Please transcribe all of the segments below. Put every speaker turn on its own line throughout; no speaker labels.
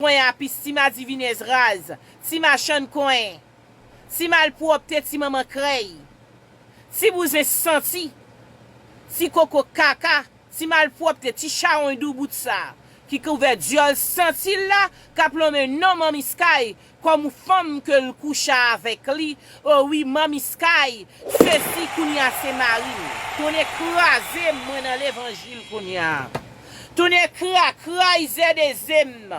coin à pis si ma divine raz, si ma chan coin, si mal propre si maman crée, si vous êtes senti, si coco caca, si mal propre ti charon dou bout ça, qui couvert diol senti là, qu'a plombé non mami sky, comme femme que le coucha avec lui, oh oui mami sky, ceci kounya c'est Marie, ton écrasé moi dans l'évangile kounya. Ton écrasé des êmes,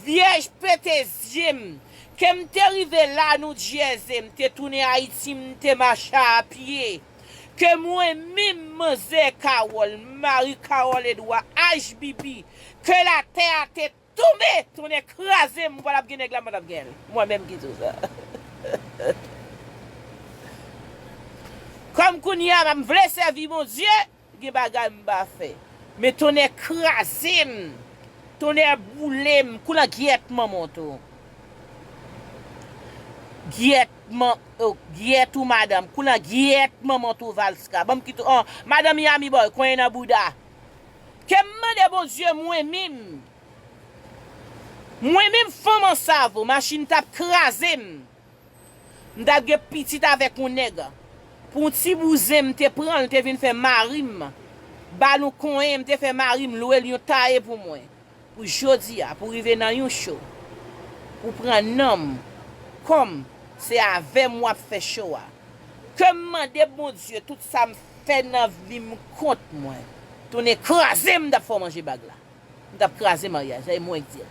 vierge pété zim, Kem te rive là nous diezem, te tourne Haïti, te marche à pied. Que moi même Mose Carole, Marie Carole Edouard, HBB, que la terre te tombée, ton écrasé, voilà bien la madame Gel. Moi-même qui tout ça. Comme Kounia m'a voulu servir mon Dieu, ge bagay m'a fait. Mais ton écrasé, ton boulé, koula guette maman tout. Giet ou madame, kuna giet maman tou valska. Bam ki tou, madame yami boy, kwen na Bouddha. Kemman de bon Dieu, mwen mim faman savo, machine tap krasem. Mdap ge pitit avec mon nègre. Pour ti bouzem te pran, te vin fè marim. Balou koen, te fè marim, louel yon taye pour moi. Pour jodi a, pour rive nan yon show. Pour pran nom, comme c'est avec moi fait chaud. Comment de bon Dieu, tout ça me fait dans vie me compte moi. Ton écrasé m'da faut manger bag là. M'da écrasé mariage, j'ai moi dire.